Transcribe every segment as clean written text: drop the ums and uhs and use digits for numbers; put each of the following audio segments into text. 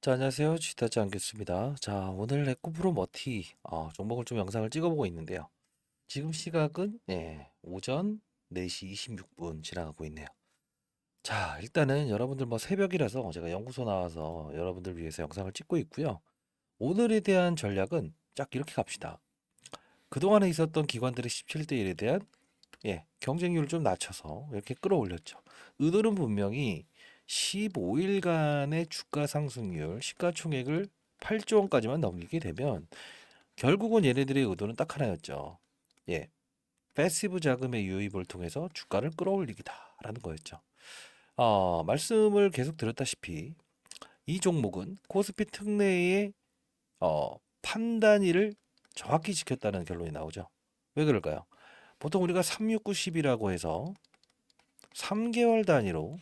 자, 안녕하세요. 지타지 않겠습니다. 자, 오늘 에코프로 머티 종목을 좀 영상을 찍어보고 있는데요. 지금 시각은 오전 4시 26분 지나가고 있네요. 자, 일단은 여러분들 뭐 새벽이라서 제가 연구소 나와서 여러분들 위해서 영상을 찍고 있고요. 오늘에 대한 전략은 딱 이렇게 갑시다. 그동안에 있었던 기관들의 17대 1에 대한 경쟁률을 좀 낮춰서 이렇게 끌어올렸죠. 의도는 분명히 15일간의 주가 상승률, 시가총액을 8조 원까지만 넘기게 되면 결국은 얘네들의 의도는 딱 하나였죠. 예, 패시브 자금의 유입을 통해서 주가를 끌어올리기다라는 거였죠. 말씀을 계속 드렸다시피 이 종목은 코스피 특례의 판단일을 정확히 지켰다는 결론이 나오죠. 왜 그럴까요? 보통 우리가 36910이라고 해서 3개월 단위로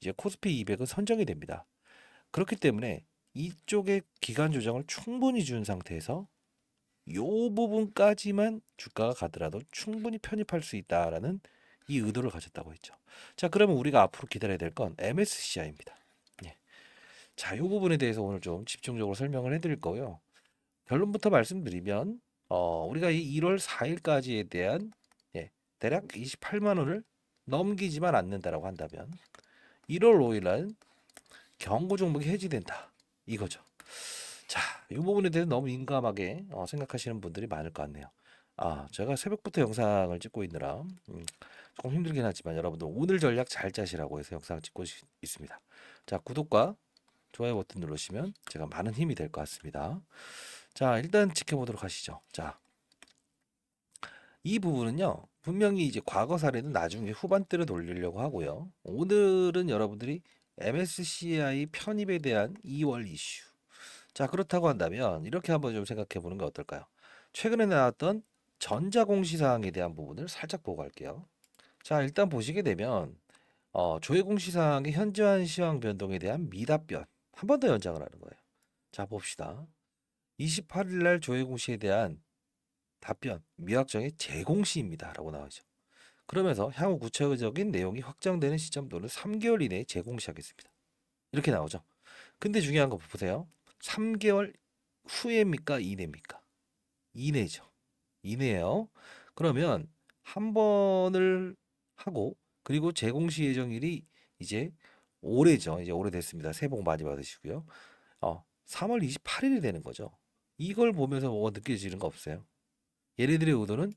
이제 코스피 200은 선정이 됩니다. 그렇기 때문에 이쪽의 기간 조정을 충분히 준 상태에서 요 부분까지만 주가가 가더라도 충분히 편입할 수 있다라는 이 의도를 가졌다고 했죠. 자, 그러면 우리가 앞으로 기다려야 될 건 MSCI입니다. 예. 자, 이 부분에 대해서 오늘 좀 집중적으로 설명을 해드릴 거고요. 결론부터 말씀드리면 우리가 이 1월 4일까지에 대한 대략 28만 원을 넘기지만 않는다라고 한다면 1월 5일 날 경고 종목이 해지된다 이거죠. 자, 이 부분에 대해서 너무 민감하게 생각하시는 분들이 많을 것 같네요. 제가 새벽부터 영상을 찍고 있느라 조금 힘들긴 하지만 여러분들 오늘 전략 잘 짜시라고 해서 영상을 찍고 있습니다. 자, 구독과 좋아요 버튼 누르시면 제가 많은 힘이 될 것 같습니다. 자, 일단 지켜보도록 하시죠. 자, 이 부분은요, 분명히 이제 과거 사례는 나중에 후반대로 돌리려고 하고요. 오늘은 여러분들이 MSCI 편입에 대한 2월 이슈. 자, 그렇다고 한다면 이렇게 한번 좀 생각해 보는 게 어떨까요? 최근에 나왔던 전자공시사항에 대한 부분을 살짝 보고 갈게요. 자, 일단 보시게 되면 조회공시사항의 현저한 시황 변동에 대한 미답변 한 번 더 연장을 하는 거예요. 자, 봅시다. 28일 날 조회공시에 대한 답변, 미확정의 재공시입니다라고 나오죠. 그러면서 향후 구체적인 내용이 확정되는 시점도는 3개월 이내에 재공시하겠습니다. 이렇게 나오죠. 근데 중요한 거 보세요. 3개월 후입니까? 이내입니까? 이내죠. 이내요. 그러면 한 번을 하고 그리고 재공시 예정일이 이제 올해죠. 이제 오래됐습니다. 새해 복 많이 받으시고요. 3월 28일이 되는 거죠. 이걸 보면서 뭐가 느껴지는 거 없어요? 얘네들의 의도는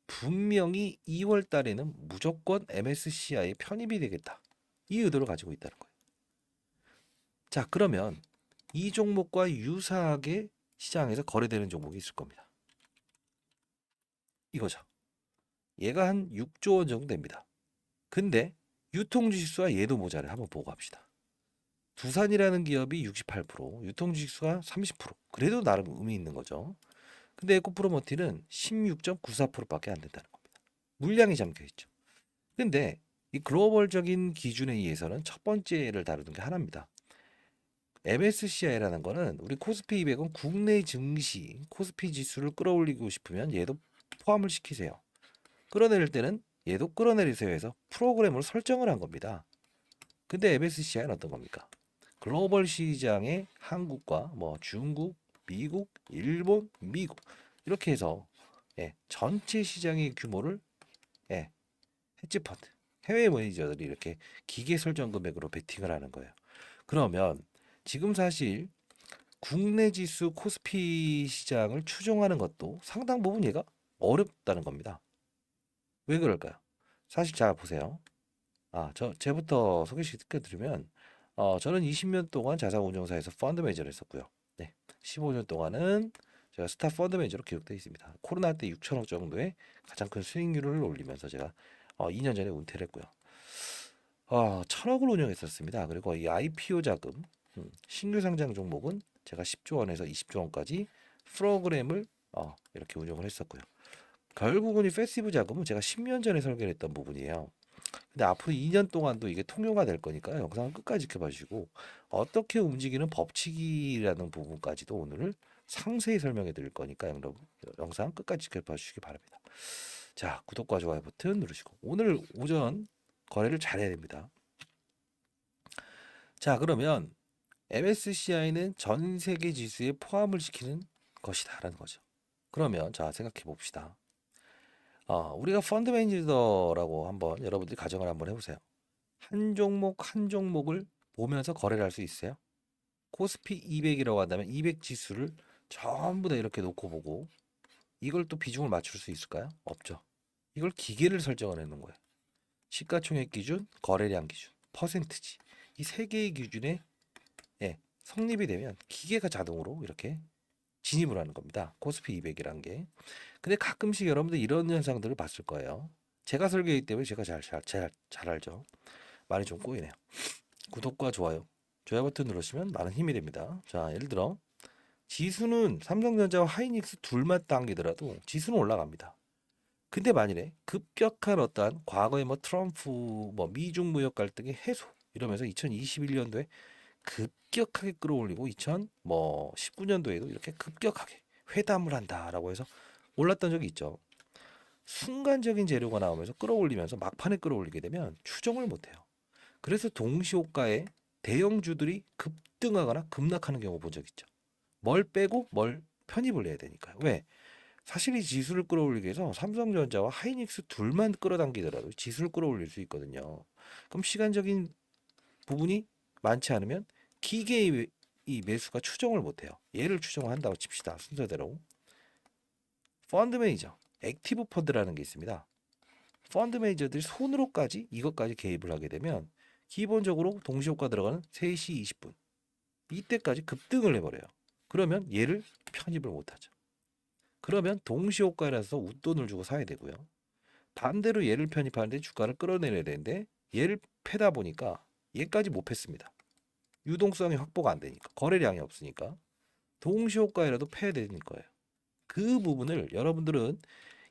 분명히 2월 달에는 무조건 MSCI에 편입이 되겠다. 이 의도를 가지고 있다는 거예요. 자, 그러면 이 종목과 유사하게 시장에서 거래되는 종목이 있을 겁니다. 이거죠. 얘가 한 6조 원 정도 됩니다. 근데 유통지수와 얘도 모자를 한번 보고 갑시다. 두산이라는 기업이 68%, 유통지수가 30%. 그래도 나름 의미 있는 거죠. 근데 에코프로머티는 16.94%밖에 안 된다는 겁니다. 물량이 잠겨 있죠. 근데 이 글로벌적인 기준에 의해서는 첫 번째를 다루는 게 하나입니다. MSCI라는 거는 우리 코스피 200은 국내 증시 코스피 지수를 끌어올리고 싶으면 얘도 포함을 시키세요. 끌어내릴 때는 얘도 끌어내리세요 해서 프로그램으로 설정을 한 겁니다. 근데 MSCI는 어떤 겁니까? 글로벌 시장의 한국과 뭐 중국, 미국, 일본, 미국 이렇게 해서 전체 시장의 규모를 헤지펀드 해외 매니저들이 이렇게 기계 설정 금액으로 베팅을 하는 거예요. 그러면 지금 사실 국내 지수 코스피 시장을 추종하는 것도 상당 부분 얘가 어렵다는 겁니다. 왜 그럴까요? 사실 잘 보세요. 제부터 소개시켜드리면, 저는 20년 동안 자산운용사에서 펀드 매니저를 했었고요. 네, 15년 동안은 제가 스타 펀드 매니저로 기록되어 있습니다. 코로나 때 6천억 정도의 가장 큰 수익률을 올리면서 제가 2년 전에 은퇴를 했고요. 1,000억을 운영했었습니다. 그리고 이 IPO 자금, 신규 상장 종목은 제가 10조 원에서 20조 원까지 프로그램을 이렇게 운영을 했었고요. 결국은 이 패시브 자금은 제가 10년 전에 설계를 했던 부분이에요. 근데 앞으로 2년 동안도 이게 통용화 될 거니까 영상을 끝까지 지켜봐 주시고 어떻게 움직이는 법칙이라는 부분까지도 오늘 상세히 설명해 드릴 거니까 여러분 영상 끝까지 지켜봐 주시기 바랍니다. 자, 구독과 좋아요 버튼 누르시고 오늘 오전 거래를 잘해야 됩니다. 자, 그러면 MSCI는 전 세계 지수에 포함을 시키는 것이다라는 거죠. 그러면 자 생각해 봅시다. 우리가 펀드 매니저라고 한번 여러분들이 가정을 한번 해보세요. 한 종목 한 종목을 보면서 거래를 할 수 있어요. 코스피 200이라고 한다면 200 지수를 전부 다 이렇게 놓고 보고 이걸 또 비중을 맞출 수 있을까요? 없죠. 이걸 기계를 설정을 해놓은 거예요. 시가총액 기준, 거래량 기준, 퍼센트지. 이 세 개의 기준에 성립이 되면 기계가 자동으로 이렇게 진입을 하는 겁니다. 코스피 200이란 게. 근데 가끔씩 여러분들 이런 현상들을 봤을 거예요. 제가 설계이기 때문에 제가 잘 알죠. 말이 좀 꼬이네요. 구독과 좋아요 버튼 누르시면 많은 힘이 됩니다. 자, 예를 들어 지수는 삼성전자와 하이닉스 둘만 당기더라도 지수는 올라갑니다. 근데 만일에 급격한 어떠한 과거에 뭐 트럼프 뭐 미중 무역 갈등의 해소 이러면서 2021년도에 급격하게 끌어올리고 2019년도에도 이렇게 급격하게 회담을 한다라고 해서 올랐던 적이 있죠. 순간적인 재료가 나오면서 끌어올리면서 막판에 끌어올리게 되면 추정을 못해요. 그래서 동시호가에 대형주들이 급등하거나 급락하는 경우 본 적 있죠. 뭘 빼고 뭘 편입을 해야 되니까요. 왜? 사실 이 지수를 끌어올리기 위해서 삼성전자와 하이닉스 둘만 끌어당기더라도 지수를 끌어올릴 수 있거든요. 그럼 시간적인 부분이 많지 않으면 기계의 이 매수가 추정을 못해요. 얘를 추정을 한다고 칩시다. 순서대로. 펀드 매니저, 액티브 펀드라는 게 있습니다. 펀드 매니저들이 손으로까지 이것까지 개입을 하게 되면 기본적으로 동시효과 들어가는 3시 20분 이때까지 급등을 해버려요. 그러면 얘를 편입을 못하죠. 그러면 동시효과라서 웃돈을 주고 사야 되고요. 반대로 얘를 편입하는데 주가를 끌어내려야 되는데 얘를 패다 보니까 얘까지 못 팼습니다. 유동성이 확보가 안 되니까 거래량이 없으니까 동시효과라도 패야 되는 거예요. 그 부분을 여러분들은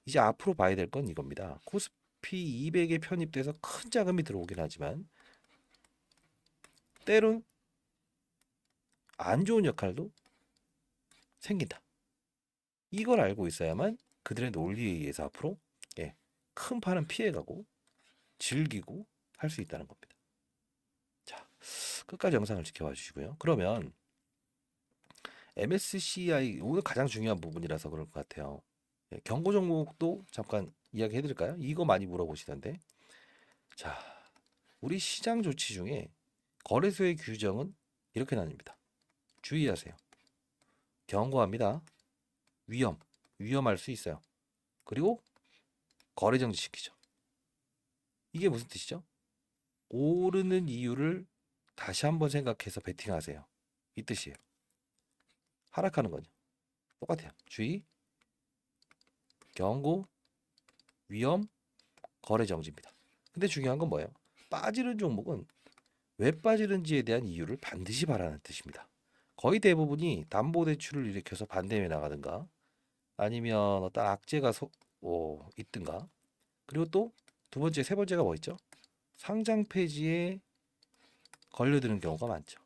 이제 앞으로 봐야 될 건 이겁니다. 코스피 200에 편입돼서 큰 자금이 들어오긴 하지만 때론 안 좋은 역할도 생긴다. 이걸 알고 있어야만 그들의 논리에 의해서 앞으로 큰 판은 피해가고 즐기고 할 수 있다는 겁니다. 자, 끝까지 영상을 지켜봐 주시고요. 그러면 MSCI 오늘 가장 중요한 부분이라서 그럴 것 같아요. 경고 종목도 잠깐 이야기해 드릴까요? 이거 많이 물어보시던데. 자, 우리 시장 조치 중에 거래소의 규정은 이렇게 나뉩니다. 주의하세요. 경고합니다. 위험할 수 있어요. 그리고 거래 정지시키죠. 이게 무슨 뜻이죠? 오르는 이유를 다시 한번 생각해서 베팅하세요. 이 뜻이에요. 하락하는 거죠. 똑같아요. 주의, 경고, 위험, 거래 정지입니다. 근데 중요한 건 뭐예요? 빠지는 종목은 왜 빠지는지에 대한 이유를 반드시 바라는 뜻입니다. 거의 대부분이 담보대출을 일으켜서 반대에 나가든가 아니면 어떤 악재가 있든가 그리고 또 두 번째, 세 번째가 뭐 있죠? 상장 폐지에 걸려드는 경우가 많죠.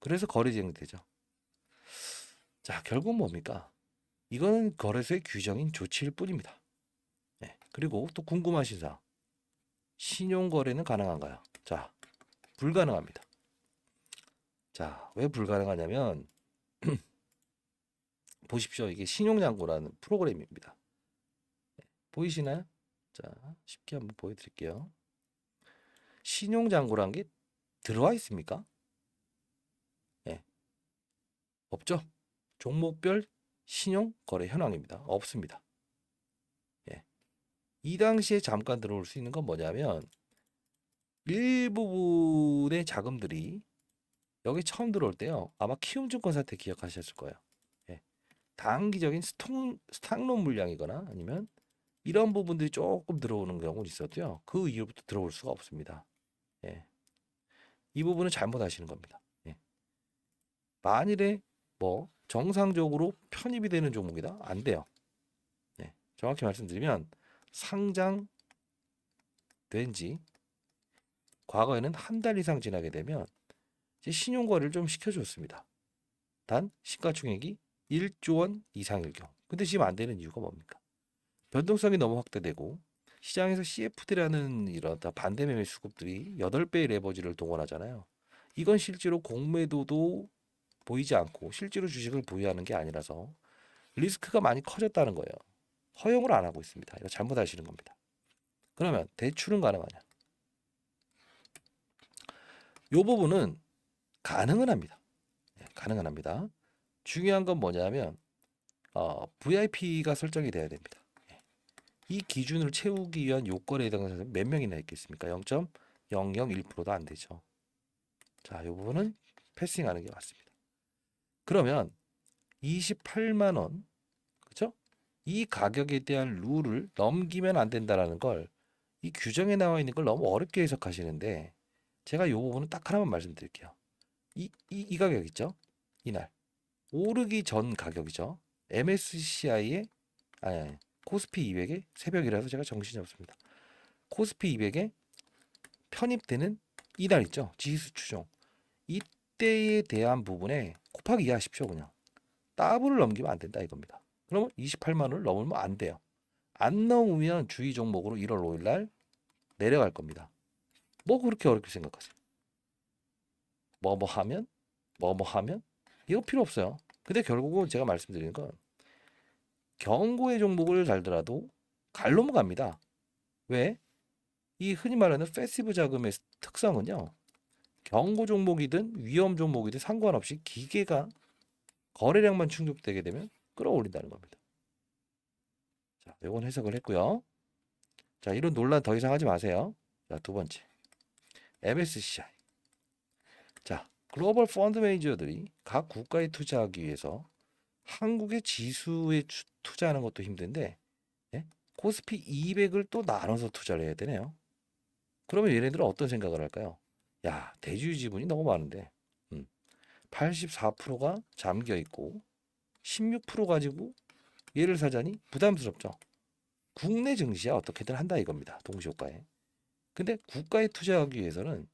그래서 거래 진행되죠. 자, 결국 뭡니까? 이거는 거래소의 규정인 조치일 뿐입니다. 네. 그리고 또 궁금하신 사항. 신용 거래는 가능한가요? 자, 불가능합니다. 자, 왜 불가능하냐면 보십시오. 이게 신용장고라는 프로그램입니다. 보이시나요? 자, 쉽게 한번 보여드릴게요. 신용장고란 게 들어와 있습니까? 네. 없죠? 종목별 신용 거래 현황입니다. 없습니다. 예. 이 당시에 잠깐 들어올 수 있는 건 뭐냐면 일부분의 자금들이 여기 처음 들어올 때요. 아마 키움증권 사태 기억하셨을 거예요. 예. 단기적인 스탁론 물량이거나 아니면 이런 부분들이 조금 들어오는 경우는 있어도요. 그 이후부터 들어올 수가 없습니다. 예. 이 부분은 잘못하시는 겁니다. 예. 만일에 뭐 정상적으로 편입이 되는 종목이다? 안 돼요. 예. 정확히 말씀드리면 상장된 지 과거에는 한 달 이상 지나게 되면 이제 신용거래를 좀 시켜줬습니다. 단 시가총액이 1조 원 이상일 경우. 근데 지금 안 되는 이유가 뭡니까? 변동성이 너무 확대되고 시장에서 CFD라는 이런 반대 매매 수급들이 8배의 레버지를 동원하잖아요. 이건 실제로 공매도도 보이지 않고 실제로 주식을 보유하는 게 아니라서 리스크가 많이 커졌다는 거예요. 허용을 안 하고 있습니다. 이거 잘못하시는 겁니다. 그러면 대출은 가능하냐? 이 부분은 가능은 합니다. 가능은 합니다. 중요한 건 뭐냐면 VIP가 설정이 돼야 됩니다. 이 기준을 채우기 위한 요건에 해당하는 사람이 몇 명이나 있겠습니까? 0.001%도 안 되죠. 자, 이 부분은 패싱하는 게 맞습니다. 그러면 28만 원, 그렇죠? 이 가격에 대한 룰을 넘기면 안 된다라는 걸 이 규정에 나와 있는 걸 너무 어렵게 해석하시는데 제가 이 부분은 딱 하나만 말씀드릴게요. 이 가격 있죠? 이날 오르기 전 가격이죠. MSCI의 아니 코스피 200의 새벽이라서 제가 정신이 없습니다. 코스피 200에 편입되는 이날 있죠. 지수 추종. 이때에 대한 부분에 곱하기 2 하십시오. 그냥 더블을 넘기면 안 된다 이겁니다. 그러면 28만 원을 넘으면 안 돼요. 안 넘으면 주의 종목으로 1월 5일 날 내려갈 겁니다. 뭐 그렇게 어렵게 생각하세요? 뭐뭐 하면 이거 필요 없어요. 근데 결국은 제가 말씀드리는 건 경고의 종목을 달더라도 갈 놈은 갑니다. 왜? 이 흔히 말하는 패시브 자금의 특성은요. 경고 종목이든 위험 종목이든 상관없이 기계가 거래량만 충족되게 되면 끌어올린다는 겁니다. 자, 이건 해석을 했고요. 자, 이런 논란 더 이상 하지 마세요. 자, 두 번째. MSCI. 자, 글로벌 펀드 매니저들이 각 국가에 투자하기 위해서 한국의 지수에 투자하는 것도 힘든데 예? 코스피 200을 또 나눠서 투자를 해야 되네요. 그러면 얘네들은 어떤 생각을 할까요? 야, 대주주 지분이 너무 많은데 84%가 잠겨 있고 16% 가지고 얘를 사자니 부담스럽죠. 국내 증시야 어떻게든 한다 이겁니다. 동시효과에. 근데 국가에 투자하기 위해서는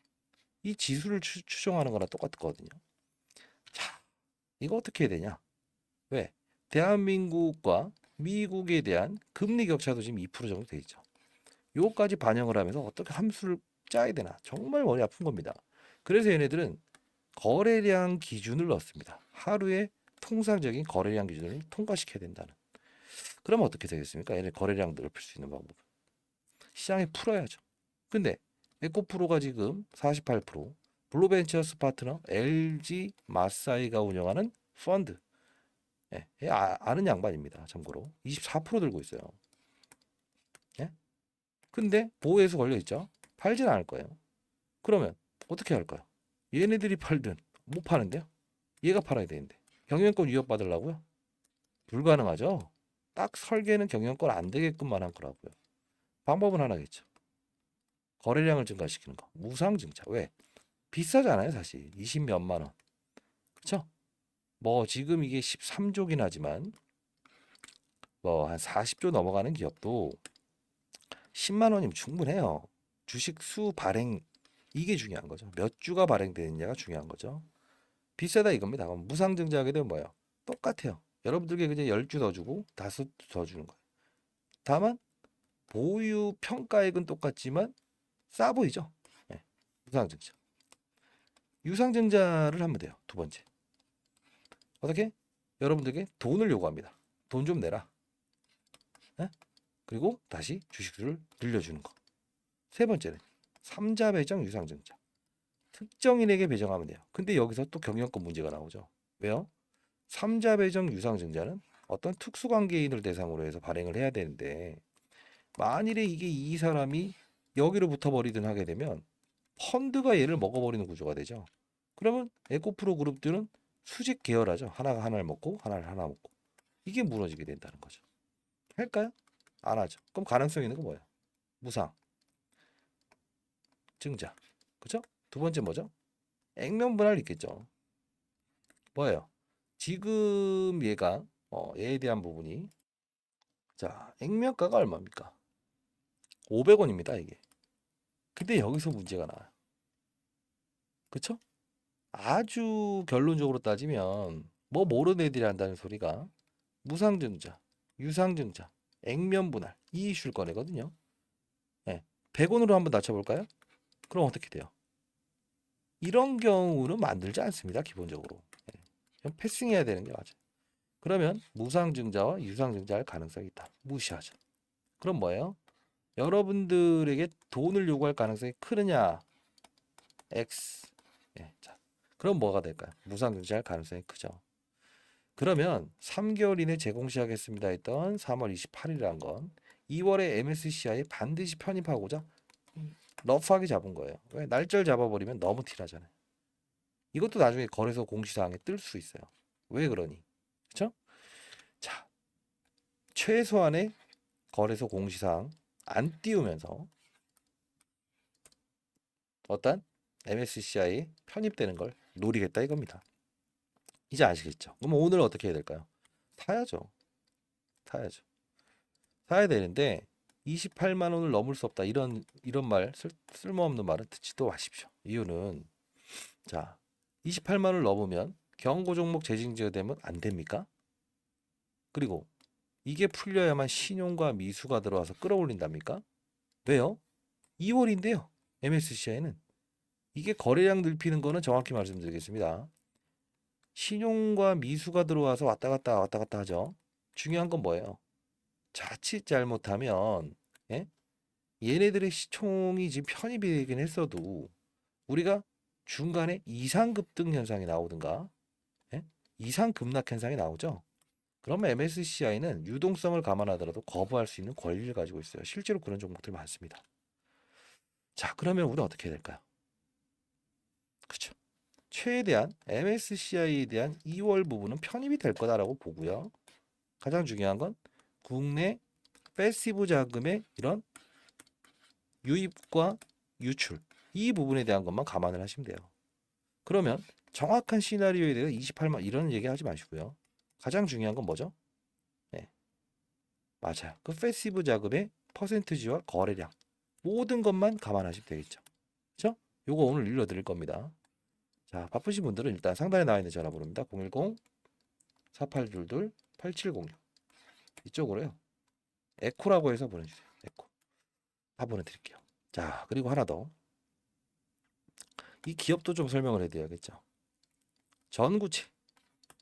이 지수를 추정하는 거랑 똑같거든요. 자, 이거 어떻게 해야 되냐? 왜? 대한민국과 미국에 대한 금리 격차도 지금 2% 정도 돼 있죠. 요거까지 반영을 하면서 어떻게 함수를 짜야 되나? 정말 머리 아픈 겁니다. 그래서 얘네들은 거래량 기준을 넣습니다. 하루에 통상적인 거래량 기준을 통과시켜야 된다는. 그러면 어떻게 되겠습니까? 얘네 거래량 넓힐 수 있는 방법. 시장에 풀어야죠. 근데 에코프로가 지금 48%, 블루벤처스 파트너, LG 마사이가 운영하는 펀드. 예, 아는 양반입니다. 참고로 24% 들고 있어요. 예? 근데 보호에서 걸려 있죠. 팔진 않을 거예요. 그러면 어떻게 할까요? 얘네들이 팔든 못 파는데요. 얘가 팔아야 되는데 경영권 위협받으려고요? 불가능하죠. 딱 설계는 경영권 안 되게끔만 한 거라고요. 방법은 하나겠죠. 거래량을 증가시키는 거. 무상증자. 왜? 비싸잖아요, 사실. 20 몇만 원. 그렇죠? 뭐 지금 이게 13조긴 하지만 뭐 한 40조 넘어가는 기업도 10만 원이면 충분해요. 주식 수 발행 이게 중요한 거죠. 몇 주가 발행되느냐가 중요한 거죠. 비싸다 이겁니다. 그럼 무상증자하게 되면 뭐예요? 똑같아요. 여러분들께 그냥 10주 더 주고 5주 더 주는 거예요. 다만 보유 평가액은 똑같지만 싸 보이죠? 네. 무상증자. 유상증자를 하면 돼요. 두 번째. 어떻게? 여러분들에게 돈을 요구합니다. 돈 좀 내라. 네? 그리고 다시 주식수를 늘려주는 거. 세 번째는 삼자 배정 유상증자. 특정인에게 배정하면 돼요. 근데 여기서 또 경영권 문제가 나오죠. 왜요? 삼자 배정 유상증자는 어떤 특수관계인을 대상으로 해서 발행을 해야 되는데 만일에 이게 이 사람이 여기로 붙어버리든 하게 되면 펀드가 얘를 먹어버리는 구조가 되죠. 그러면 에코프로 그룹들은 수직 계열하죠. 하나가 하나를 먹고 하나를 하나 먹고 이게 무너지게 된다는 거죠. 할까요? 안 하죠. 그럼 가능성 있는 거 뭐예요? 무상 증자. 그죠? 두 번째 뭐죠? 액면 분할 있겠죠. 뭐예요? 지금 얘가 얘에 대한 부분이 자 액면가가 얼마입니까? 500원입니다 이게. 근데 여기서 문제가 나와요. 그쵸? 아주 결론적으로 따지면 뭐 모르는 애들이 한다는 소리가 무상증자, 유상증자, 액면분할 이 이슈를 꺼내거든요. 네. 100원으로 한번 낮춰볼까요? 그럼 어떻게 돼요? 이런 경우는 만들지 않습니다. 기본적으로. 예. 그냥 패싱해야 되는 게 맞아요. 그러면 무상증자와 유상증자할 가능성이 있다. 무시하죠. 그럼 뭐예요? 여러분들에게 돈을 요구할 가능성이 크느냐? X. 예, 자, 그럼 뭐가 될까요? 무상증자할 가능성이 크죠. 그러면 3개월 이내 재공시하겠습니다 했던 3월 28일이란 건 2월에 MSCI에 반드시 편입하고자 러프하게 잡은 거예요. 왜? 날짜를 잡아버리면 너무 티나잖아요. 이것도 나중에 거래소 공시사항에 뜰 수 있어요. 왜 그러니? 그렇죠? 자, 최소한의 거래소 공시사항 안 띄우면서 어떤 MSCI에 편입되는 걸 노리겠다 이겁니다. 이제 아시겠죠? 그럼 오늘 어떻게 해야 될까요? 사야죠. 사야죠. 사야 되는데 28만 원을 넘을 수 없다. 이런 말 쓸모없는 말은 듣지도 마십시오. 이유는 자, 28만 원을 넘으면 경고 종목 재징수되면 안 됩니까? 그리고 이게 풀려야만 신용과 미수가 들어와서 끌어올린답니까? 왜요? 2월인데요. MSCI는 이게 거래량 넓히는 거는 정확히 말씀드리겠습니다. 신용과 미수가 들어와서 왔다 갔다 하죠. 중요한 건 뭐예요? 자칫 잘못하면 예? 얘네들의 시총이 지금 편입이 되긴 했어도 우리가 중간에 이상급등 현상이 나오든가 예? 이상급락 현상이 나오죠. 그러면 MSCI는 유동성을 감안하더라도 거부할 수 있는 권리를 가지고 있어요. 실제로 그런 종목들 많습니다. 자, 그러면 우리는 어떻게 해야 될까요? 그렇죠. 최대한 MSCI에 대한 2월 부분은 편입이 될 거다라고 보고요. 가장 중요한 건 국내 패시브 자금의 이런 유입과 유출 이 부분에 대한 것만 감안을 하시면 돼요. 그러면 정확한 시나리오에 대해서 28만 이런 얘기 하지 마시고요. 가장 중요한 건 뭐죠? 네, 맞아요. 그 패시브 자금의 퍼센트지와 거래량 모든 것만 감안하시면 되겠죠. 그렇죠? 요거 오늘 일러드릴 겁니다. 자, 바쁘신 분들은 일단 상단에 나와 있는 전화번호입니다. 010-4822-8706 이쪽으로요. 에코라고 해서 보내주세요. 에코 다 보내드릴게요. 자, 그리고 하나 더. 이 기업도 좀 설명을 해드려야겠죠. 전구체.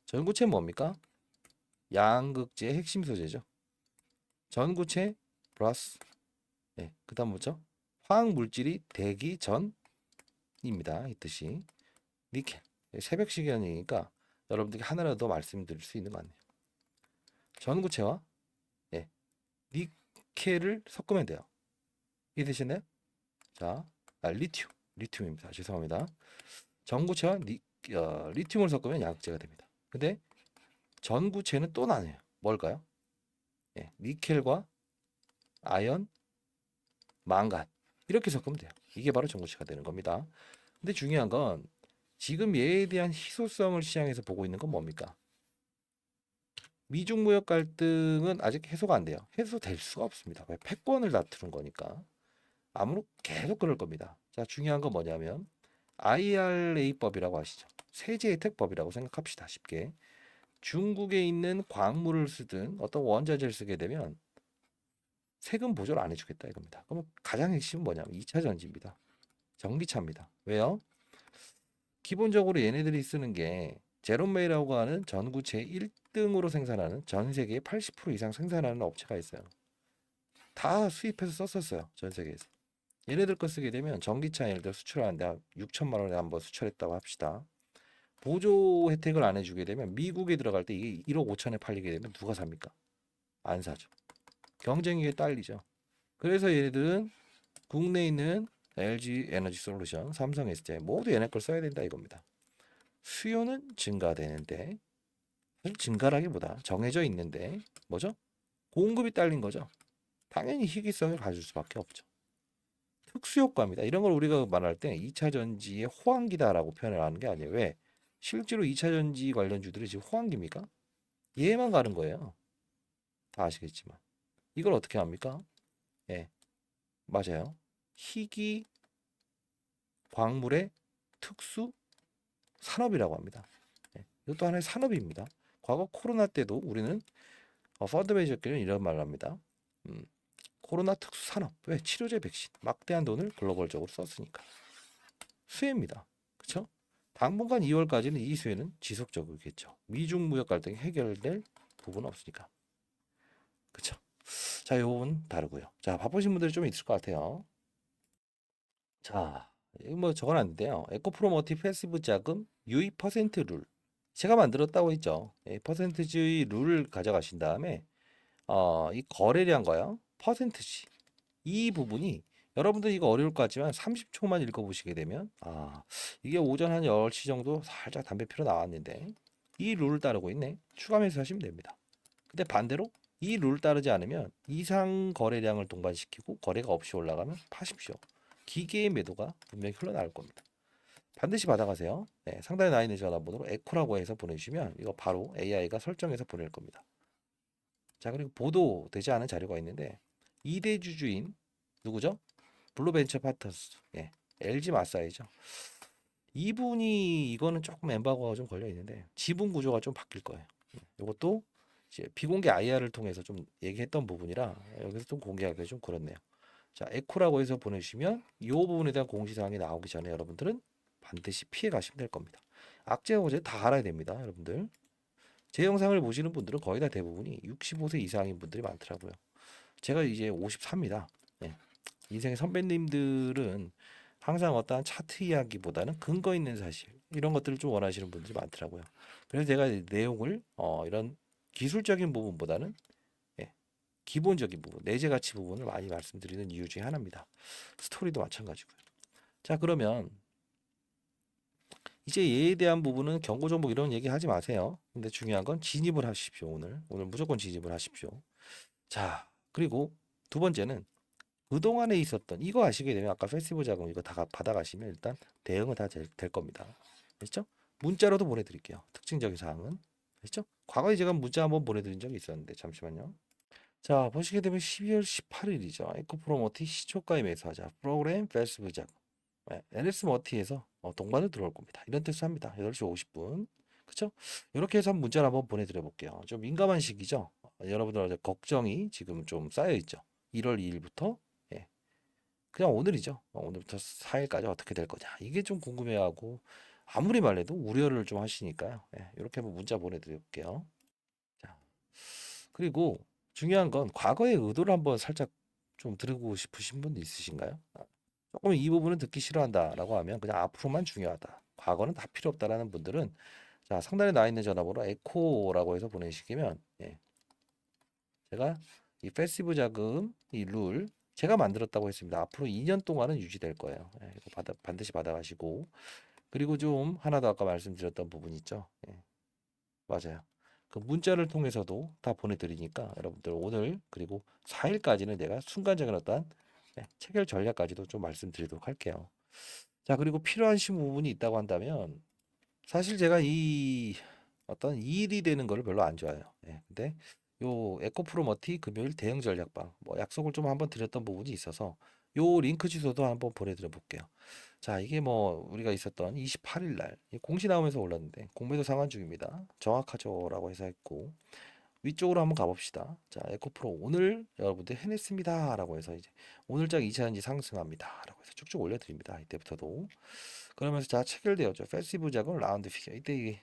전구체는 뭡니까? 양극재의 핵심 소재죠. 전구체 플러스 네, 그 다음 뭐죠? 화학 물질이 되기 전입니다. 이 뜻이 니켈. 새벽 시간이니까 여러분들이 하나라도 말씀드릴 수 있는 거 같네요. 전구체와 네, 니켈을 섞으면 돼요. 이해되셨나요? 자, 리튬입니다. 죄송합니다. 전구체와 리튬을 섞으면 양극재가 됩니다. 근데 전구체는 또 나뉘어요. 뭘까요? 예, 니켈과 아연, 망간 이렇게 섞으면 돼요. 이게 바로 전구체가 되는 겁니다. 근데 중요한 건 지금 얘에 대한 희소성을 시장에서 보고 있는 건 뭡니까? 미중 무역 갈등은 아직 해소가 안 돼요. 해소될 수가 없습니다. 왜? 패권을 다투는 거니까. 아무로 계속 그럴 겁니다. 자, 중요한 건 뭐냐면 IRA법이라고 아시죠? 세제 혜택법이라고 생각합시다. 쉽게. 중국에 있는 광물을 쓰든 어떤 원자재를 쓰게 되면 세금 보조를 안 해주겠다 이겁니다. 그럼 가장 핵심은 뭐냐면 2차 전지입니다. 전기차입니다. 왜요? 기본적으로 얘네들이 쓰는 게 제롬메이라고 하는 전구체 1등으로 생산하는 전 세계의 80% 이상 생산하는 업체가 있어요. 다 수입해서 썼었어요. 전 세계에서. 얘네들 거 쓰게 되면 전기차 예를 들어 수출하는데 6천만 원에 한번 수출했다고 합시다. 보조 혜택을 안 해주게 되면 미국에 들어갈 때 이게 1억 5천에 팔리게 되면 누가 삽니까? 안 사죠. 경쟁에 딸리죠. 그래서 얘네들은 국내에 있는 LG 에너지 솔루션, 삼성 SDI 모두 얘네 걸 써야 된다 이겁니다. 수요는 증가되는데 사실 증가라기보다 정해져 있는데 뭐죠? 공급이 딸린 거죠. 당연히 희귀성을 가질 수밖에 없죠. 특수효과입니다. 이런 걸 우리가 말할 때 2차 전지의 호황기다라고 표현을 하는 게 아니에요. 왜? 실제로 2차 전지 관련주들이 지금 호황기입니까? 얘만 가는 거예요. 다 아시겠지만. 이걸 어떻게 합니까? 예, 맞아요. 희귀 광물의 특수 산업이라고 합니다. 예, 이것도 하나의 산업입니다. 과거 코로나 때도 우리는 펀드 매니저끼리는 이런 말을 합니다. 코로나 특수 산업. 왜? 치료제 백신. 막대한 돈을 글로벌적으로 썼으니까. 수혜입니다. 그쵸? 당분간 2월까지는 이 수혜는 지속적이겠죠. 미중 무역 갈등이 해결될 부분은 없으니까. 그쵸? 자, 요 부분 다르고요. 자, 바쁘신 분들이 좀 있을 것 같아요. 자, 이거 뭐 적어놨는데요. 에코프로모티 패시브 자금 유입 퍼센트 룰. 제가 만들었다고 했죠. 퍼센트주의 룰을 가져가신 다음에 이 거래량과요. 퍼센트지. 이 부분이 여러분들 이거 어려울 것 같지만 30초만 읽어보시게 되면 이게 오전 한 10시 정도 살짝 담배 피러 나왔는데 이 룰을 따르고 있네. 추가 매수하시면 됩니다. 근데 반대로 이 룰 따르지 않으면 이상 거래량을 동반시키고 거래가 없이 올라가면 파십시오. 기계의 매도가 분명히 흘러나올 겁니다. 반드시 받아가세요. 네, 상단에 나와 있는 전화번호로 에코라고 해서 보내주시면 이거 바로 AI가 설정해서 보낼 겁니다. 자, 그리고 보도되지 않은 자료가 있는데 2대 주주인 누구죠? 블루벤처 파트너스. 예, LG 마사이죠. 이분이 이거는 조금 엠바고가 좀 걸려 있는데 지분 구조가 좀 바뀔 거예요. 이것도 이제 비공개 IR을 통해서 좀 얘기했던 부분이라 여기서 좀 공개하기 좀 그렇네요. 자, 에코라고 해서 보내주시면 이 부분에 대한 공지사항이 나오기 전에 여러분들은 반드시 피해 가시면 될 겁니다. 악재 호재 다 알아야 됩니다, 여러분들. 제 영상을 보시는 분들은 거의 다 대부분이 65세 이상인 분들이 많더라고요. 제가 이제 54입니다. 네. 인생의 선배님들은 항상 어떠한 차트 이야기보다는 근거 있는 사실 이런 것들을 좀 원하시는 분들이 많더라고요. 그래서 제가 내용을 이런 기술적인 부분보다는 예, 기본적인 부분, 내재 가치 부분을 많이 말씀드리는 이유 중에 하나입니다. 스토리도 마찬가지고요. 자, 그러면 이제 얘에 대한 부분은 경고 정보 이런 얘기 하지 마세요. 근데 중요한 건 진입을 하십시오. 오늘 무조건 진입을 하십시오. 자, 그리고 두 번째는 그동안에 있었던 이거 아시게 되면 아까 페스티벌 자금 이거 다 받아가시면 일단 대응은 다 될 겁니다. 됐죠? 문자로도 보내드릴게요. 특징적인 사항은. 됐죠? 과거에 제가 문자 한번 보내드린 적이 있었는데 잠시만요. 자, 보시게 되면 12월 18일이죠. 에코프로모티 시초가에 매수하자. 프로그램 페스티벌 자금. NS 머티에서 동반을 들어올 겁니다. 이런 뜻을 합니다. 8시 50분. 그쵸? 이렇게 해서 한번 문자를 한번 보내드려 볼게요. 좀 민감한 시기죠. 여러분들 걱정이 지금 좀 쌓여 있죠. 1월 2일부터 그냥 오늘이죠. 오늘부터 4일까지 어떻게 될 거냐. 이게 좀 궁금해하고 아무리 말해도 우려를 좀 하시니까요. 이렇게 한번 문자 보내드릴게요. 자, 그리고 중요한 건 과거의 의도를 한번 살짝 좀 들고 싶으신 분도 있으신가요? 조금 이 부분은 듣기 싫어한다라고 하면 그냥 앞으로만 중요하다. 과거는 다 필요 없다라는 분들은 자, 상단에 나와 있는 전화번호 에코라고 해서 보내시면 제가 이 패시브 자금 이 룰 제가 만들었다고 했습니다. 앞으로 2년 동안은 유지될 거예요. 이거 반드시 받아가시고 그리고 좀 하나 더 아까 말씀드렸던 부분 있죠. 맞아요. 그 문자를 통해서도 다 보내드리니까 여러분들 오늘 그리고 4일까지는 내가 순간적인 어떤 체결 전략까지도 좀 말씀드리도록 할게요. 자, 그리고 필요하신 부분이 있다고 한다면 사실 제가 이 어떤 일이 되는 거를 별로 안 좋아해요. 근데 요 에코프로머티 금요일 대응 전략방 뭐 약속을 좀 한번 드렸던 부분이 있어서 요 링크 주소도 한번 보내드려 볼게요. 자, 이게 뭐 우리가 있었던 28일 날 공시 나오면서 올랐는데 공매도 상환 중입니다. 정확하죠라고 해서 했고 위쪽으로 한번 가봅시다. 자, 에코프로 오늘 여러분들 해냈습니다라고 해서 이제 오늘장 2차전지 상승합니다라고 해서 쭉쭉 올려드립니다. 이때부터도 그러면서 자 체결되었죠. 패시브 자금 라운드 피겨 이때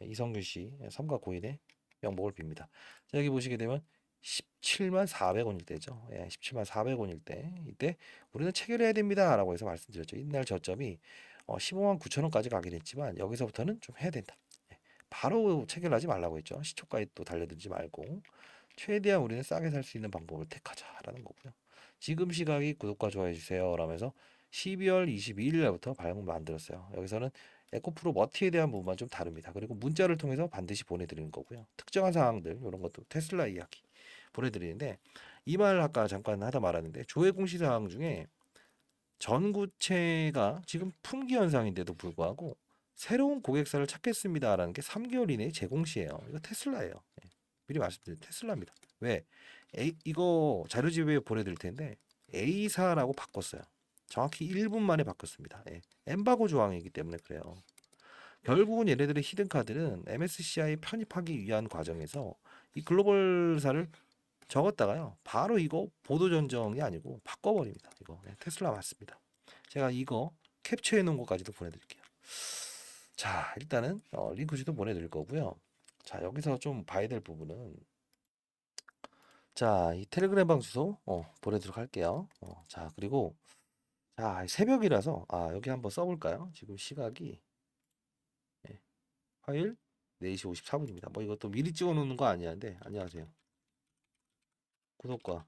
이성균 씨 3과 9일에 명목을 빕니다. 자, 여기 보시게 되면 17만 400원일 때죠. 17만 400원일 때 이때 우리는 체결해야 됩니다라고 해서 말씀드렸죠. 이날 저점이 15만 9천 원까지 가긴 했지만 여기서부터는 좀 해야 된다. 바로 체결하지 말라고 했죠. 시초가에 또 달려들지 말고 최대한 우리는 싸게 살 수 있는 방법을 택하자라는 거고요. 지금 시각이 구독과 좋아해 주세요. 라면서 12월 22일 날부터 발목 만들었어요. 여기서는 에코프로 머티에 대한 부분만 좀 다릅니다. 그리고 문자를 통해서 반드시 보내드리는 거고요. 특정한 사항들 이런 것도 테슬라 이야기 보내드리는데 이 말 아까 잠깐 하다 말았는데 조회 공시 사항 중에 전구체가 지금 품귀 현상인데도 불구하고 새로운 고객사를 찾겠습니다라는 게 3개월 이내에 제공시예요. 이거 테슬라예요. 미리 말씀드린 테슬라입니다. 왜? 이거 자료집에 보내드릴 텐데 A사라고 바꿨어요. 정확히 1분 만에 바꿨습니다. 엠바고 조항이기 때문에 그래요. 결국은 얘네들의 히든카드는 MSCI에 편입하기 위한 과정에서 이 글로벌사를 적었다가요. 바로 이거 보도 전정이 아니고 바꿔버립니다. 이거 테슬라 맞습니다. 제가 이거 캡처해 놓은 것까지도 보내드릴게요. 자, 일단은 링크 주도 보내드릴 거고요. 자, 여기서 좀 봐야 될 부분은 자, 이 텔레그램 방 주소 보내도록 할게요. 자, 그리고 자, 새벽이라서 여기 한번 써볼까요? 지금 시각이 예, 화요일 4시 54분입니다. 뭐 이것도 미리 찍어놓는 거 아니한데 안녕하세요. 구독과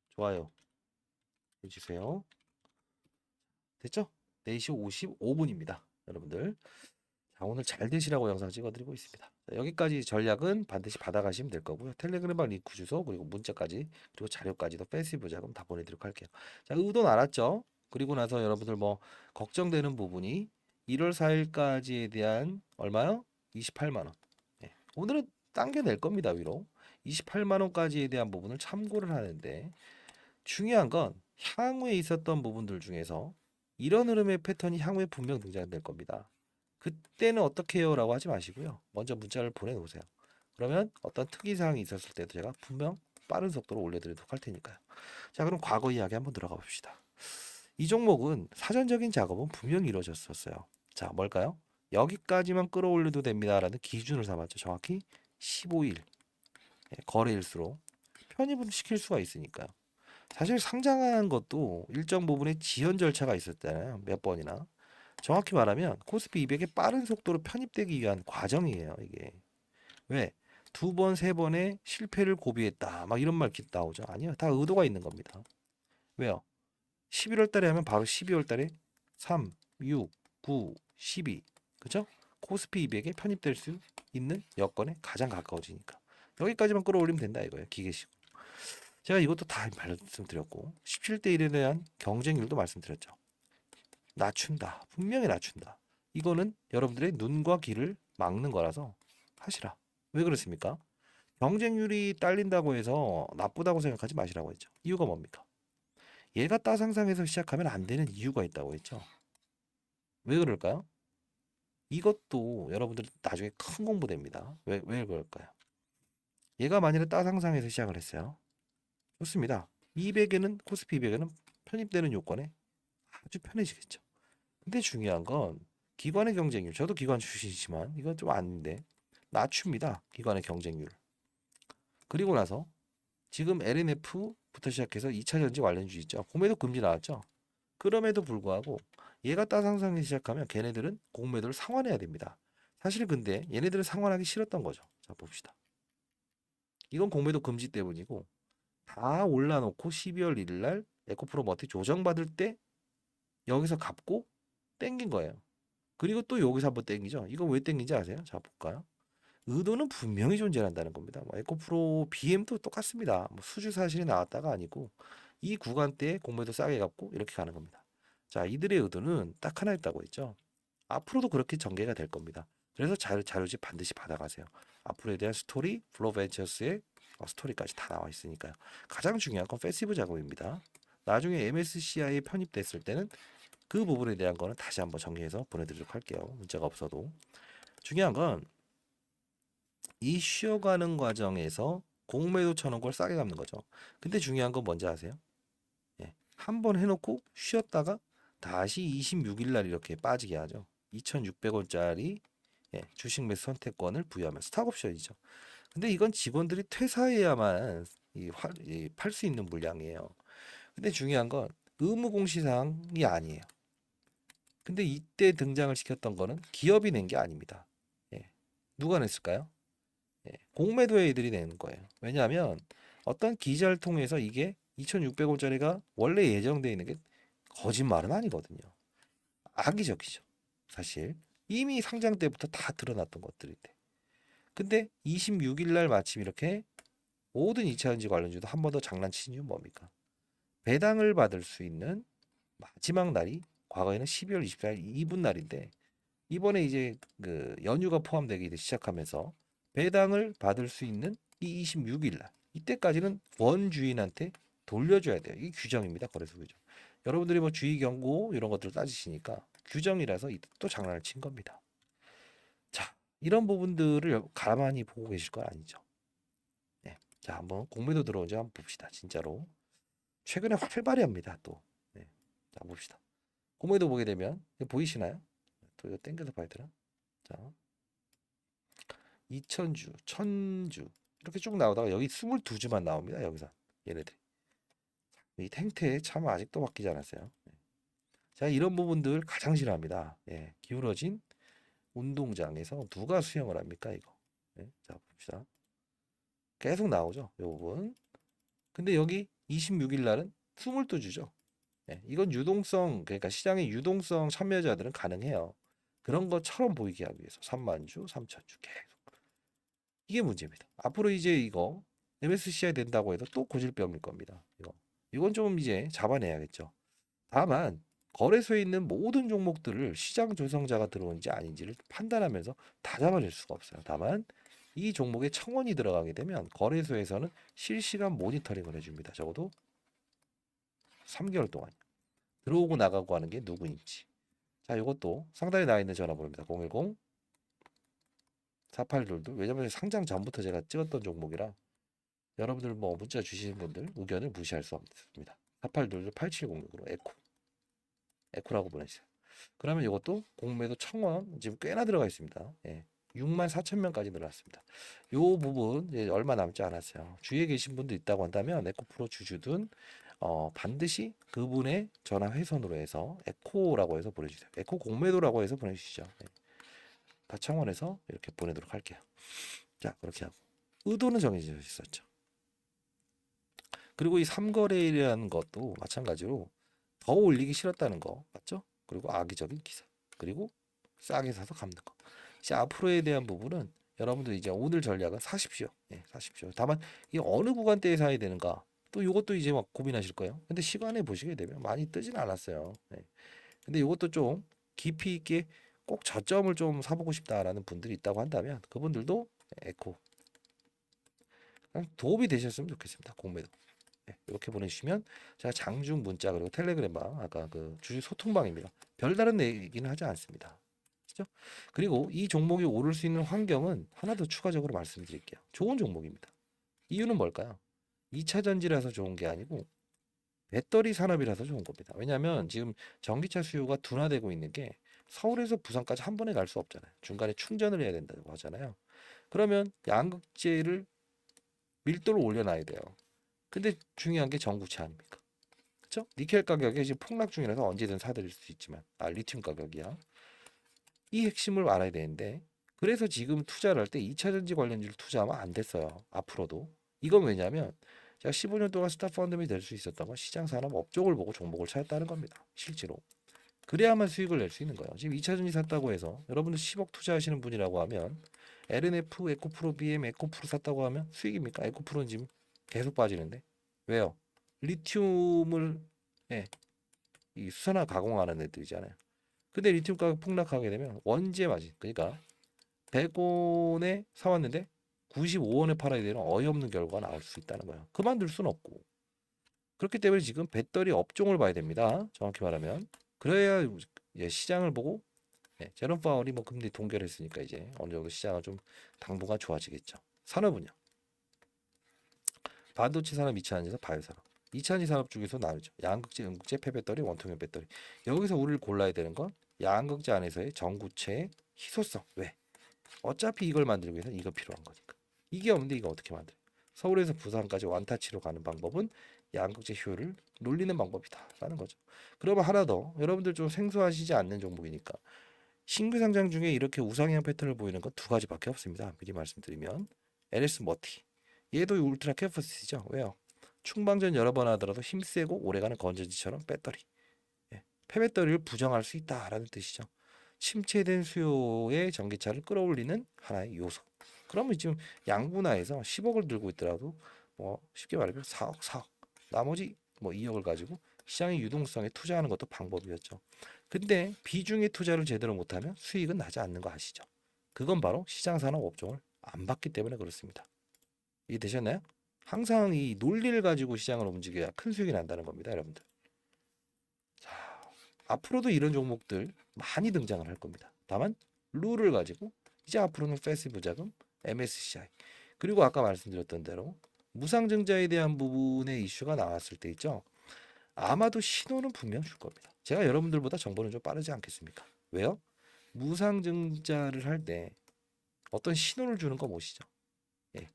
좋아요 해주세요. 됐죠? 4시 55분입니다. 여러분들. 자, 오늘 잘 되시라고 영상 찍어드리고 있습니다. 자, 여기까지 전략은 반드시 받아가시면 될 거고요. 텔레그램방 링크 주소 그리고 문자까지 그리고 자료까지도 패시브 자금 다 보내드리도록 할게요. 자, 의도는 알았죠? 그리고 나서 여러분들 뭐 걱정되는 부분이 1월 4일까지에 대한 얼마요? 28만 원. 네. 오늘은 당겨낼 겁니다. 위로. 28만 원까지에 대한 부분을 참고를 하는데 중요한 건 향후에 있었던 부분들 중에서 이런 흐름의 패턴이 향후에 분명 등장될 겁니다. 그때는 어떻게 해요? 라고 하지 마시고요. 먼저 문자를 보내놓으세요. 그러면 어떤 특이사항이 있었을 때도 제가 분명 빠른 속도로 올려드리도록 할 테니까요. 자, 그럼 과거 이야기 한번 들어가 봅시다. 이 종목은 사전적인 작업은 분명히 이루어졌었어요. 자, 뭘까요? 여기까지만 끌어올려도 됩니다라는 기준을 삼았죠. 정확히 15일 거래일수로 편입을 시킬 수가 있으니까요. 사실 상장한 것도 일정 부분의 지연 절차가 있었잖아요. 몇 번이나. 정확히 말하면 코스피 200의 빠른 속도로 편입되기 위한 과정이에요. 이게 왜? 두 번, 세 번의 실패를 고비했다. 막 이런 말 나오죠. 아니요. 다 의도가 있는 겁니다. 왜요? 11월 달에 하면 바로 12월 달에 3, 6, 9, 12. 그죠? 코스피 200에 편입될 수 있는 여건에 가장 가까워지니까. 여기까지만 끌어올리면 된다 이거예요. 기계식. 제가 이것도 다 말씀드렸고 17대 1에 대한 경쟁률도 말씀드렸죠. 낮춘다. 분명히 낮춘다. 이거는 여러분들의 눈과 귀를 막는 거라서 하시라. 왜 그렇습니까? 경쟁률이 딸린다고 해서 나쁘다고 생각하지 마시라고 했죠. 이유가 뭡니까? 얘가 따상상에서 시작하면 안 되는 이유가 있다고 했죠. 왜 그럴까요? 이것도 여러분들 나중에 큰 공부됩니다. 왜 그럴까요? 얘가 만일에 따상상에서 시작을 했어요. 좋습니다. 200에는 코스피 200에는 편입되는 요건에 아주 편해지겠죠. 근데 중요한 건 기관의 경쟁률. 저도 기관 출신이지만 이건 좀 아닌데 낮춥니다. 기관의 경쟁률. 그리고 나서 지금 LNF부터 시작해서 2차 전지 관련주 있죠. 공매도 금지 나왔죠. 그럼에도 불구하고 얘가 따상상이 시작하면 걔네들은 공매도를 상환해야 됩니다. 사실 근데 얘네들은 상환하기 싫었던 거죠. 자 봅시다. 이건 공매도 금지 때문이고 다 올라놓고 12월 1일 날 에코프로 머티 조정받을 때 여기서 갚고 땡긴 거예요. 그리고 또 여기서 한번 땡기죠. 이거 왜 땡긴지 아세요? 자 볼까요? 의도는 분명히 존재한다는 겁니다. 뭐 에코프로 BM도 똑같습니다. 뭐 수주 사실이 나왔다가 아니고 이 구간대에 공매도 싸게 갚고 이렇게 가는 겁니다. 자, 이들의 의도는 딱 하나 있다고 했죠. 앞으로도 그렇게 전개가 될 겁니다. 그래서 자료집 반드시 받아가세요. 앞으로에 대한 스토리, 플로벤처스의 스토리까지 다 나와 있으니까요. 가장 중요한 건 패시브 작업입니다. 나중에 MSCI에 편입됐을 때는 그 부분에 대한 거는 다시 한번 정리해서 보내드리도록 할게요. 문제가 없어도. 중요한 건 이 쉬어가는 과정에서 공매도 쳐놓은 걸 싸게 갚는 거죠. 근데 중요한 건 뭔지 아세요? 예, 한번 해놓고 쉬었다가 다시 26일 날 이렇게 빠지게 하죠. 2,600원짜리 주식 매수 선택권을 부여하면 스탁옵션이죠. 근데 이건 직원들이 퇴사해야만 팔 수 있는 물량이에요. 근데 중요한 건 의무 공시사항이 아니에요. 근데 이때 등장을 시켰던 거는 기업이 낸 게 아닙니다. 예, 누가 냈을까요? 공매도의 애들이 내는 거예요. 왜냐하면 어떤 기자를 통해서 이게 2,600원짜리가 원래 예정되어 있는 게 거짓말은 아니거든요. 악의적이죠. 사실 이미 상장 때부터 다 드러났던 것들인데. 근데 26일 날 마침 이렇게 모든 2차전지 관련주도 한 번 더 장난친 이유는 뭡니까? 배당을 받을 수 있는 마지막 날이 과거에는 12월 24일 이분 날인데 이번에 이제 그 연휴가 포함되기 시작하면서 배당을 받을 수 있는 이 26일 날 이때까지는 원주인한테 돌려줘야 돼요. 이게 규정입니다. 거래소 규정. 여러분들이 뭐 주의 경고 이런 것들 따지시니까 규정이라서 이때 또 장난을 친 겁니다. 자, 이런 부분들을 가만히 보고 계실 건 아니죠. 네. 자, 한번 공매도 들어온지 한번 봅시다. 진짜로 최근에 활발히 합니다. 또. 네. 자, 봅시다. 공매도 보게 되면 이거 보이시나요? 또 이거 당겨서 봐야 되나? 자, 2000주, 1000주 이렇게 쭉 나오다가 여기 22주만 나옵니다. 여기서 얘네들이. 이 탱태 참 아직도 바뀌지 않았어요. 자, 이런 부분들 가장 싫어합니다. 예, 기울어진 운동장에서 누가 수영을 합니까, 이거? 예, 자, 봅시다. 계속 나오죠, 이 부분. 근데 여기 26일 날은 22주죠. 예, 이건 유동성, 그러니까 시장의 유동성 참여자들은 가능해요. 그런 것처럼 보이게 하기 위해서 3만 주, 3천 주 계속. 이게 문제입니다. 앞으로 이제 이거 MSCI 된다고 해서 또 고질병일 겁니다. 이건 좀 이제 잡아내야겠죠. 다만 거래소에 있는 모든 종목들을 시장 조성자가 들어온지 아닌지를 판단하면서 다 잡아낼 수가 없어요. 다만 이 종목에 청원이 들어가게 되면 거래소에서는 실시간 모니터링을 해줍니다. 적어도 3개월 동안 들어오고 나가고 하는 게 누구인지. 자, 이것도 상단에 나와 있는 전화번호입니다. 010 4822. 왜냐면 상장 전부터 제가 찍었던 종목이라 여러분들 뭐 문자 주시는 분들 의견을 무시할 수 없습니다. 4822 8706으로 에코라고 보내주세요. 그러면 이것도 공매도 청원 지금 꽤나 들어가 있습니다. 예. 6만 4천 명까지 늘어났습니다. 이 부분 이제 얼마 남지 않았어요. 주위에 계신 분도 있다고 한다면 에코프로 주주든 반드시 그분의 전화 회선으로 해서 에코라고 해서 보내주세요. 에코 공매도라고 해서 보내주시죠. 예. 다 청원해서 이렇게 보내도록 할게요. 자, 그렇게 하고 의도는 정해져 있었죠. 그리고 이 삼거래라는 것도 마찬가지로 더 올리기 싫었다는 거 맞죠? 그리고 악의적인 기사 그리고 싸게 사서 갚는 거. 이제 앞으로에 대한 부분은 여러분들 이제 오늘 전략은 사십시오. 예, 사십시오. 다만 이 어느 구간대에 사야 되는가 또 이것도 이제 막 고민하실 거예요. 근데 시간에 보시게 되면 많이 뜨진 않았어요. 예. 근데 이것도 좀 깊이 있게 꼭 저점을 좀 사보고 싶다라는 분들이 있다고 한다면 그분들도 에코 도움이 되셨으면 좋겠습니다. 공매도. 네, 이렇게 보내주시면 제가 장중 문자 그리고 텔레그램방 아까 그 주주 소통방입니다. 별다른 얘기는 하지 않습니다. 그렇죠? 그리고 이 종목이 오를 수 있는 환경은 하나 더 추가적으로 말씀드릴게요. 좋은 종목입니다. 이유는 뭘까요? 2차 전지라서 좋은 게 아니고 배터리 산업이라서 좋은 겁니다. 왜냐하면 지금 전기차 수요가 둔화되고 있는 게 서울에서 부산까지 한 번에 갈 수 없잖아요. 중간에 충전을 해야 된다고 하잖아요. 그러면 양극재를 밀도를 올려놔야 돼요. 근데 중요한 게 전구체 아닙니까? 그렇죠? 니켈 가격이 지금 폭락 중이라서 언제든 사들일 수 있지만 리튬 가격이야. 이 핵심을 알아야 되는데 그래서 지금 투자를 할 때 2차 전지 관련주를 투자하면 안 됐어요. 앞으로도. 이건 왜냐면 제가 15년 동안 스타 펀드맨이 될 수 있었던 건 시장 산업 업종을 보고 종목을 찾았다는 겁니다. 실제로. 그래야만 수익을 낼 수 있는 거예요. 지금 2차 전지 샀다고 해서 여러분들 10억 투자하시는 분이라고 하면 LNF, 에코프로, BM, 에코프로 샀다고 하면 수익입니까? 에코프로는 지금 계속 빠지는데 왜요? 리튬을 예, 이 수산화 가공하는 애들이잖아요. 근데 리튬 가격 폭락하게 되면 원재 마진 그러니까 100원에 사왔는데 95원에 팔아야 되는 어이없는 결과가 나올 수 있다는 거예요. 그만둘 수는 없고 그렇기 때문에 지금 배터리 업종을 봐야 됩니다. 정확히 말하면 그래야 이제 시장을 보고 제롬 파월이 뭐 금리 동결했으니까 이제 어느 정도 시장은 좀 당분간 좋아지겠죠. 산업은요. 반도체 산업 2차 전지에서 바이오 산업. 2차 전지 산업 중에서 나누죠. 양극재, 음극재, 폐배터리, 원통형 배터리. 여기서 우리를 골라야 되는 건 양극재 안에서의 전구체의 희소성. 왜? 어차피 이걸 만들기 위해서 이거 필요한 거니까. 이게 없는데 이거 어떻게 만들어요? 서울에서 부산까지 완타치로 가는 방법은 양극재 효율을 놀리는 방법이다라는 거죠. 그러면 하나 더 여러분들 좀 생소하시지 않는 종목이니까 신규 상장 중에 이렇게 우상향 패턴을 보이는 건 두 가지밖에 없습니다. 미리 말씀드리면 LS 머티 얘도 울트라 캐퍼시티죠. 왜요? 충방전 여러 번 하더라도 힘세고 오래가는 건전지처럼 배터리 폐배터리를 부정할 수 있다라는 뜻이죠. 침체된 수요의 전기차를 끌어올리는 하나의 요소. 그러면 지금 양분화해서 10억을 들고 있더라도 뭐 쉽게 말하면 4억 나머지 뭐 2억을 가지고 시장의 유동성에 투자하는 것도 방법이었죠. 근데 비중의 투자를 제대로 못하면 수익은 나지 않는 거 아시죠? 그건 바로 시장 산업 업종을 안 봤기 때문에 그렇습니다. 이해되셨나요? 항상 이 논리를 가지고 시장을 움직여야 큰 수익이 난다는 겁니다, 여러분들. 자, 앞으로도 이런 종목들 많이 등장을 할 겁니다. 다만 룰을 가지고 이제 앞으로는 패시브 자금, MSCI 그리고 아까 말씀드렸던 대로 무상증자에 대한 부분의 이슈가 나왔을 때 있죠. 아마도 신호는 분명 줄 겁니다. 제가 여러분들보다 정보는 좀 빠르지 않겠습니까? 왜요? 무상증자를 할 때 어떤 신호를 주는 거 보시죠. 예.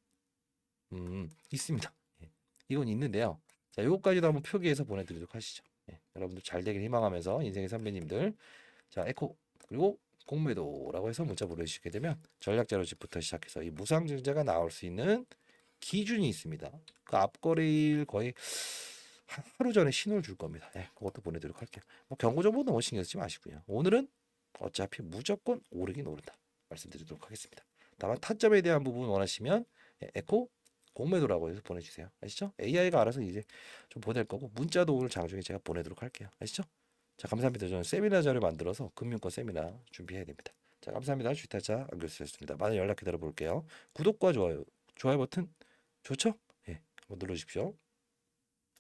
있습니다. 예. 이건 있는데요. 자, 요것까지도 한번 표기해서 보내드리도록 하시죠. 예. 여러분들 잘 되길 희망하면서 인생의 선배님들, 자, 에코 그리고 공매도라고 해서 문자 보내주시게 되면 전략자료집부터 시작해서 이 무상증자가 나올 수 있는 기준이 있습니다. 그 앞거래일 거의 하루 전에 신호를 줄 겁니다. 예, 그것도 보내드리도록 할게요. 뭐 경고 정보 너무 신경 쓰지 마시고요. 오늘은 어차피 무조건 오르긴 오른다 말씀드리도록 하겠습니다. 다만 타점에 대한 부분 원하시면 에코 공매도라고 해서 보내주세요. 아시죠? AI가 알아서 이제 좀 보낼 거고 문자도 오늘 장중에 제가 보내도록 할게요. 아시죠? 자, 감사합니다. 저는 세미나 자료 만들어서 금융권 세미나 준비해야 됩니다. 자, 감사합니다. 주타자 안교수였습니다. 많은 연락 기다려 볼게요. 구독과 좋아요 버튼 좋죠? 예, 한번 눌러주십시오.